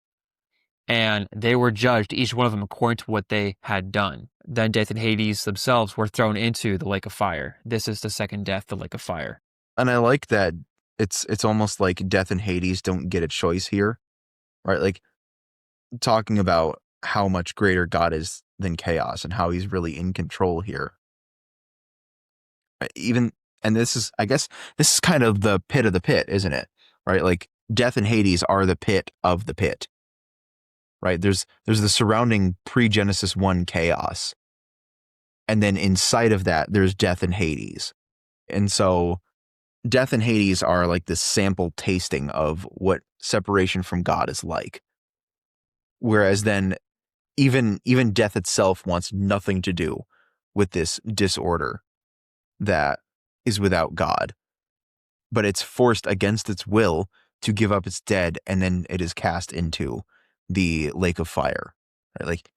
And they were judged, each one of them, according to what they had done. Then death and Hades themselves were thrown into the lake of fire. This is the second death, the lake of fire. And I like that it's almost like death and Hades don't get a choice here, right? Like, talking about how much greater God is than chaos and how he's really in control here. And this is, I guess, this is kind of the pit of the pit, isn't it? Right? Like, death and Hades are the pit of the pit. Right? There's the surrounding pre-Genesis 1 chaos. And then inside of that, there's death and Hades. And so death and Hades are like this sample tasting of what separation from God is like. Whereas then even death itself wants nothing to do with this disorder that is without God. But it's forced against its will to give up its dead, and then it is cast into the lake of fire. Right? Like,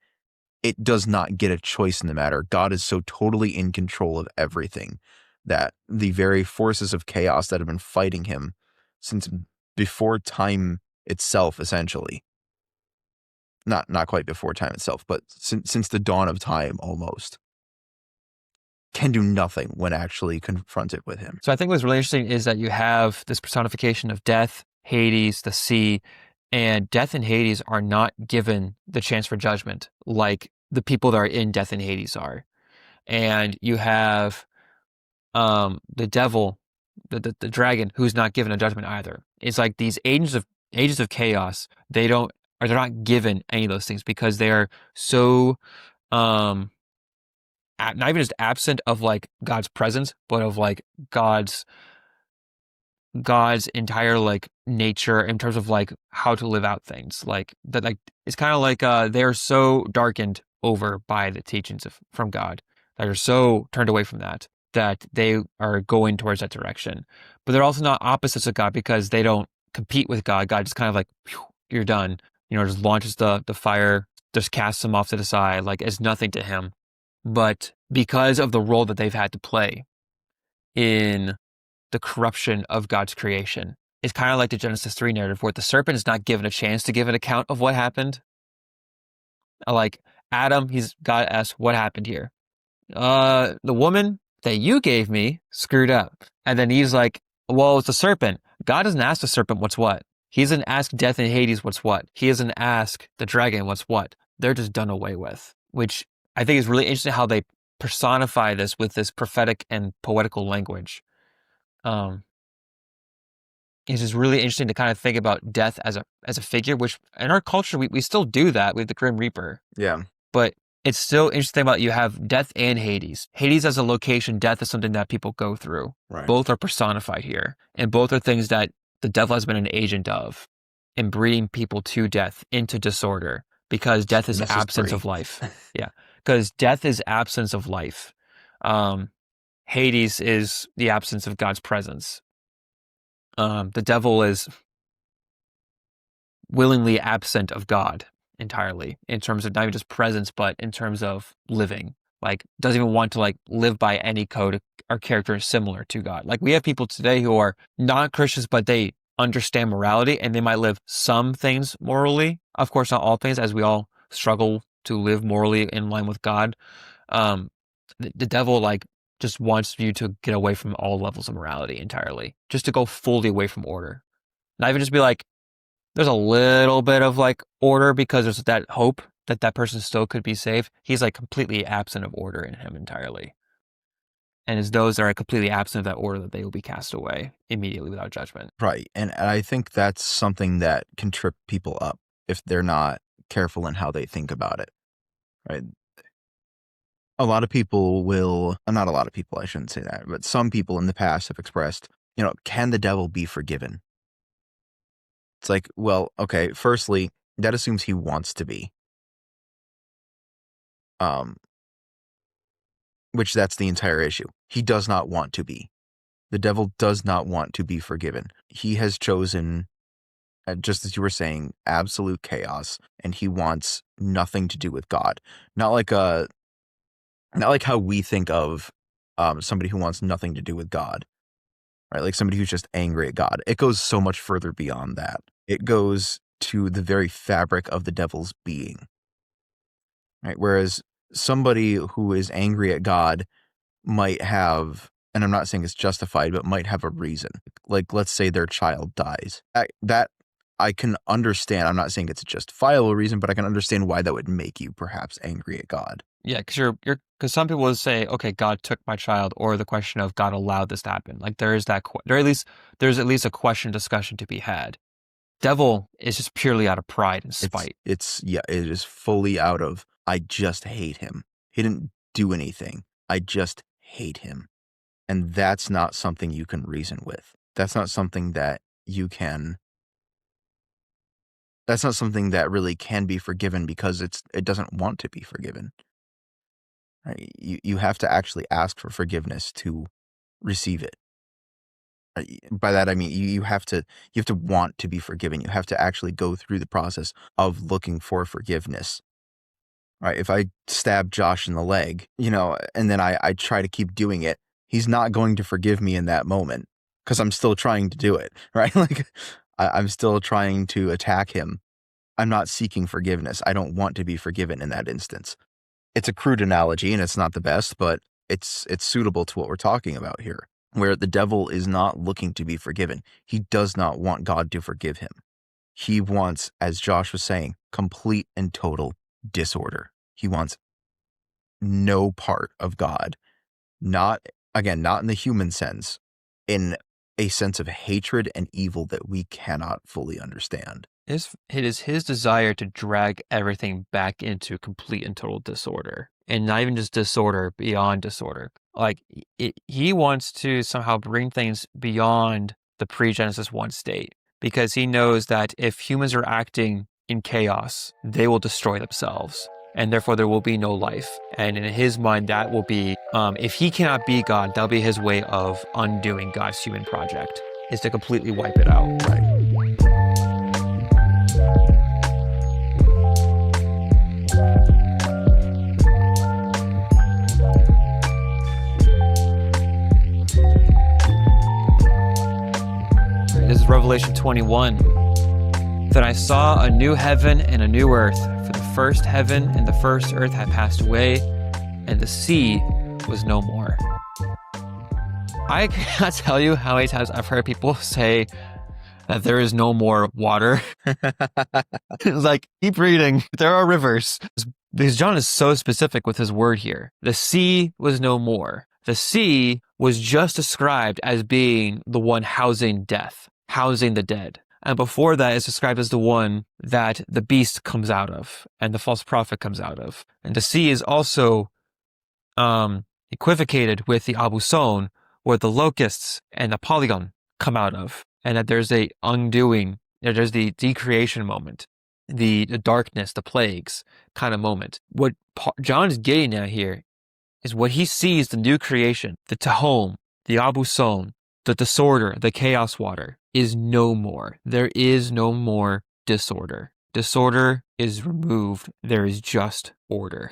it does not get a choice in the matter. God is so totally in control of everything that the very forces of chaos that have been fighting him since before time itself, essentially, not quite before time itself, but since the dawn of time almost, can do nothing when actually confronted with him. So I think what's really interesting is that you have this personification of death, Hades, the sea, and death and Hades are not given the chance for judgment like the people that are in death and Hades are. And you have the devil, the dragon, who's not given a judgment either. It's like these agents of chaos, they're not given any of those things because they are so not even just absent of like God's presence, but of like God's entire like nature in terms of like how to live out things. Like that, like it's kind of like they're so darkened over by the teachings from God that are so turned away from that they are going towards that direction. But they're also not opposites of God because they don't compete with God. God just kind of like, whew, you're done. You know, just launches the fire, just casts them off to the side, like it's nothing to him. But because of the role that they've had to play in the corruption of God's creation, it's kind of like the Genesis 3 narrative where the serpent is not given a chance to give an account of what happened. Like Adam, God asks, what happened here? The woman that you gave me screwed up. And then he's like, well, it's a serpent. God doesn't ask the serpent what's what. He doesn't ask death and Hades what's what. He doesn't ask the dragon what's what. They're just done away with, which I think is really interesting how they personify this with this prophetic and poetical language. It's just really interesting to kind of think about death as a figure, which in our culture, we still do that with the Grim Reaper. Yeah. But it's still interesting about you have death and Hades. Hades as a location, death is something that people go through. Right. Both are personified here. And both are things that the devil has been an agent of in bringing people to death, into disorder, because death is absence of life. Yeah. Because death is absence of life. Hades is the absence of God's presence. The devil is willingly absent of God entirely in terms of not even just presence, but in terms of living. Like, doesn't even want to like live by any code or character similar to God. Like, we have people today who are not Christians, but they understand morality and they might live some things morally. Of course, not all things, as we all struggle to live morally in line with God. The devil like just wants you to get away from all levels of morality entirely, just to go fully away from order. Not even just be like, there's a little bit of like order because there's that hope that person still could be saved, he's like completely absent of order in him entirely. And it's those that are completely absent of that order that they will be cast away immediately without judgment. Right. And I think that's something that can trip people up if they're not careful in how they think about it. Right. A lot of people will, not a lot of people, I shouldn't say that, but some people in the past have expressed, can the devil be forgiven? It's like, well, okay, firstly, that assumes he wants to be. Which that's the entire issue. He does not want to be. The devil does not want to be forgiven. He has chosen, just as you were saying, absolute chaos, and he wants nothing to do with God. Not like how we think of somebody who wants nothing to do with God, right? Like somebody who's just angry at God. It goes so much further beyond that. It goes to the very fabric of the devil's being, right? Whereas somebody who is angry at God might have, and I'm not saying it's justified, but might have a reason. Like, let's say their child dies. That I can understand. I'm not saying it's a justifiable reason, but I can understand why that would make you perhaps angry at God. Yeah, because some people would say, okay, God took my child, or the question of God allowed this to happen. Like there's at least a question discussion to be had. Devil is just purely out of pride and spite. It is fully out of, I just hate him. He didn't do anything. I just hate him. And that's not something you can reason with. That's not something that that's not something that really can be forgiven because it doesn't want to be forgiven. Right? You have to actually ask for forgiveness to receive it. By that I mean you have to want to be forgiven. You have to actually go through the process of looking for forgiveness. Right? If I stab Josh in the leg, and then I try to keep doing it, he's not going to forgive me in that moment because I'm still trying to do it, right? Like I'm still trying to attack him. I'm not seeking forgiveness. I don't want to be forgiven in that instance. It's a crude analogy and it's not the best, but it's suitable to what we're talking about here, where the devil is not looking to be forgiven. He does not want God to forgive him. He wants, as Josh was saying, complete and total disorder. He wants no part of God. Not in the human sense, in a sense of hatred and evil that we cannot fully understand. It is his desire to drag everything back into complete and total disorder. And not even just disorder, beyond disorder. Like, he wants to somehow bring things beyond the pre-Genesis 1 state. Because he knows that if humans are acting in chaos, they will destroy themselves. And therefore there will be no life. And in his mind, that will be, if he cannot be God, that'll be his way of undoing God's human project, is to completely wipe it out. Right. This is Revelation 21. Then I saw a new heaven and a new earth, for the first heaven and the first earth had passed away, and the sea was no more. I cannot tell you how many times I've heard people say that there is no more water. It's like, keep reading. There are rivers. Because John is so specific with his word here. The sea was no more. The sea was just described as being the one housing death, housing the dead. And before that, it's described as the one that the beast comes out of and the false prophet comes out of. And the sea is also equivocated with the Abuson, where the locusts and the polygon come out of. And that there's a undoing, there's the decreation moment, the darkness, the plagues kind of moment. What John is getting at here is what he sees the new creation, the Tahom, the Abuson, the disorder, the chaos water, is no more. There is no more disorder. Disorder is removed. There is just order.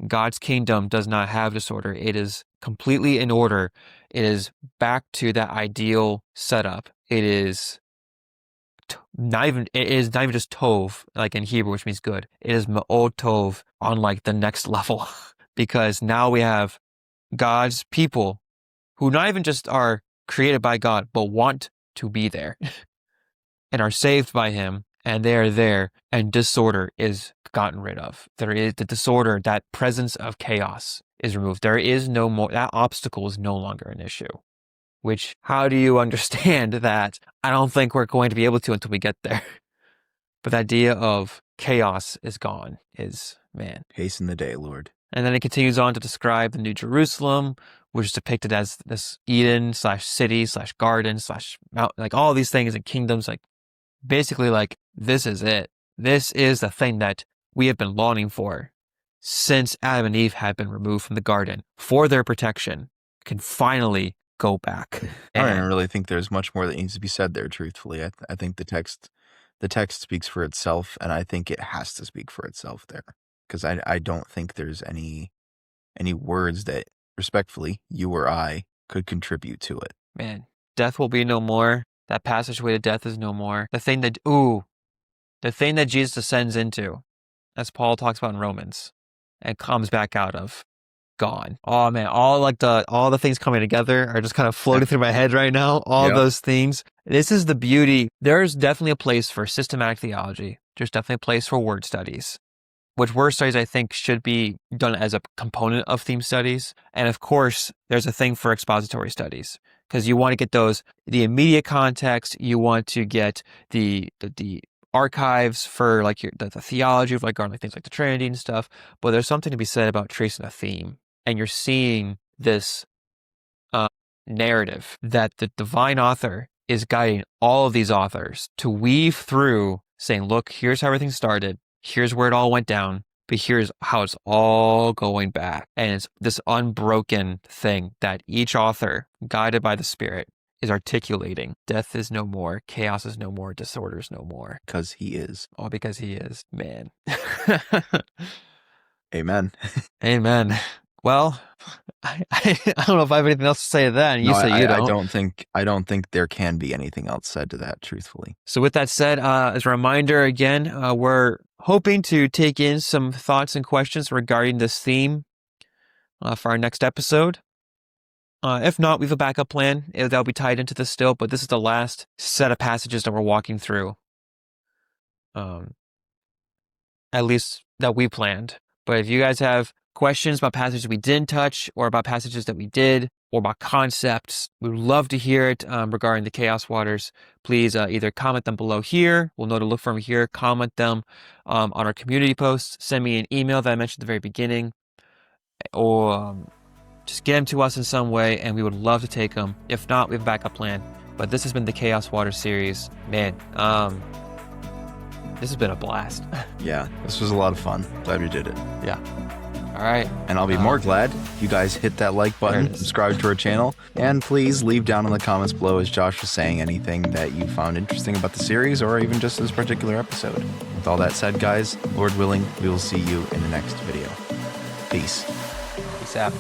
God's kingdom does not have disorder. It is completely in order. It is back to that ideal setup. It is not even just tov, like in Hebrew, which means good. It is ma'od tov on like the next level, because now we have God's people who not even just are created by God, but want to be there and are saved by him and they are there, and disorder is gotten rid of. There is the disorder, that presence of chaos is removed. There is no more, that obstacle is no longer an issue. Which, how do you understand that? I don't think we're going to be able to until we get there. But the idea of chaos is gone, is, man. Hasten the day, Lord. And then it continues on to describe the New Jerusalem, which is depicted as this Eden / city / garden / mountain, like all these things and kingdoms, like basically like, this is it. This is the thing that we have been longing for since Adam and Eve had been removed from the garden for their protection, can finally go back. I don't really think there's much more that needs to be said there, truthfully. I think the text speaks for itself, and I think it has to speak for itself there. Because I don't think there's any words that, respectfully, you or I could contribute to it. Man, death will be no more. That passageway to death is no more. The thing that Jesus descends into, as Paul talks about in Romans, and comes back out of, gone. Oh man, all the things coming together are just kind of floating through my head right now. All those things. This is the beauty. There's definitely a place for systematic theology. There's definitely a place for word studies, which word studies I think should be done as a component of theme studies. And of course, there's a thing for expository studies, because you want to get the immediate context. You want to get the archives for like the theology of like things like the Trinity and stuff. But there's something to be said about tracing a theme, and you're seeing this narrative that the divine author is guiding all of these authors to weave through, saying, look, here's how everything started. Here's where it all went down, but here's how it's all going back. And it's this unbroken thing that each author, guided by the Spirit, is articulating. Death is no more. Chaos is no more. Disorder is no more. Because he is. All because he is. Man. Amen. Amen. Well, I don't know if I have anything else to say to that, and you say you don't. I don't think there can be anything else said to that, truthfully. So with that said, as a reminder again, we're hoping to take in some thoughts and questions regarding this theme for our next episode. If not, we have a backup plan that'll be tied into this still, but this is the last set of passages that we're walking through. At least that we planned. But if you guys have questions about passages we didn't touch, or about passages that we did, or about concepts, we would love to hear it regarding the Chaos Waters. Please either comment them below here. We'll know to look for them here. Comment them on our community posts. Send me an email that I mentioned at the very beginning. Or just get them to us in some way, and we would love to take them. If not, we have a backup plan. But this has been the Chaos Waters series. Man, this has been a blast. Yeah, this was a lot of fun. Glad we did it. Yeah. All right. And I'll be more glad if you guys hit that like button, subscribe to our channel, and please leave down in the comments below, as Josh was saying, anything that you found interesting about the series, or even just this particular episode. With all that said, guys, Lord willing, we will see you in the next video. Peace. Peace out.